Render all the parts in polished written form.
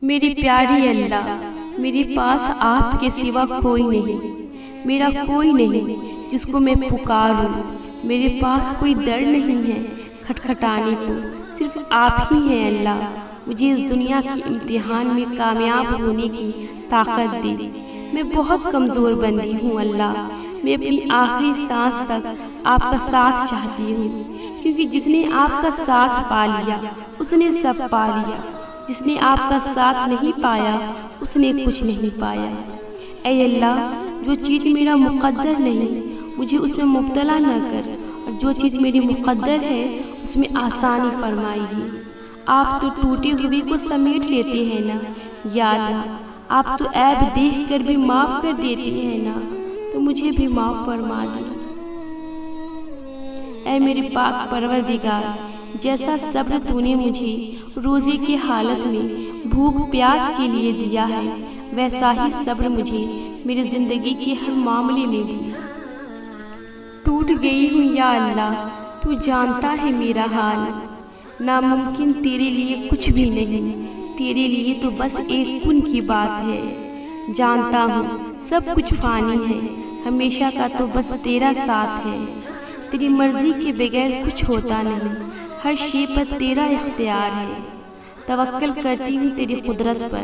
میری پیاری اللہ، میرے پاس آپ کے سوا کوئی نہیں، میرا کوئی نہیں جس کو میں پکاروں۔ میرے پاس کوئی در نہیں ہے کھٹکھٹانے کو، صرف آپ ہی ہیں اللہ۔ مجھے اس دنیا کے امتحان میں کامیاب ہونے کی طاقت دے۔ میں بہت کمزور بندی ہوں اللہ، میں اپنی آخری سانس تک آپ کا ساتھ چاہتی ہوں، کیونکہ جس نے آپ کا ساتھ پا لیا اس نے سب پا لیا، جس نے آپ کا ساتھ نہیں پایا اس نے کچھ نہیں پایا۔ اے اللہ، جو چیز میرا مقدر نہیں مجھے اس میں مبتلا نہ کر، اور جو چیز میری مقدر ہے اس میں آسانی فرمائے گی۔ آپ تو ٹوٹی ہوئی کو سمیٹ لیتے ہیں نا یا اللہ، آپ تو عیب دیکھ کر بھی معاف کر دیتے ہیں نا، تو مجھے بھی معاف فرما دے۔ اے میرے پاک پروردگار، جیسا صبر تو نے مجھے روزے کی حالت میں بھوک پیاس کے لیے دیا ہے، ویسا ہی صبر مجھے میری زندگی کے ہر معاملے میں دی۔ ٹوٹ گئی ہوں یا اللہ، تو جانتا ہے میرا حال، ناممکن تیرے لیے کچھ بھی نہیں، تیرے لیے تو بس ایک کن کی بات ہے۔ جانتا ہوں سب کچھ فانی ہے، ہمیشہ کا تو بس تیرا ساتھ ہے۔ تیری مرضی کے بغیر کچھ ہوتا نہیں، ہر شے پر تیرا اختیار ہے۔ توکل کرتی ہوں تیری قدرت پر،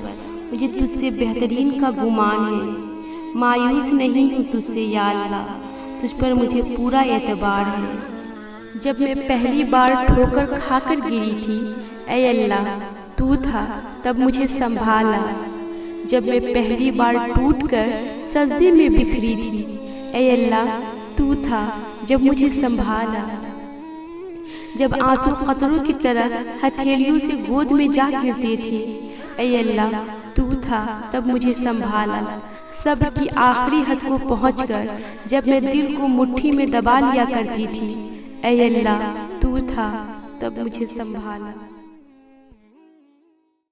مجھے تجھ سے بہترین کا گمان ہے۔ مایوس نہیں ہوں تجھ سے یا اللہ، تجھ پر مجھے پورا اعتبار ہے۔ جب میں پہلی بار ٹھوکر کھا کر گری تھی، اے اللہ تو تھا تب مجھے سنبھالا۔ جب میں پہلی بار ٹوٹ کر سجدے میں بکھری تھی، اے اللہ تو تھا جب مجھے سنبھالا۔ جب آنسو قطروں کی طرح ہتھیلیوں سے گود میں جا گرتے تھے، اے اللہ تو تھا تب مجھے سنبھالا۔ صبر کی آخری حد کو پہنچ کر جب میں دل کو مٹھی میں دبا لیا کرتی تھی، اے اللہ تو تھا تب مجھے سنبھالا۔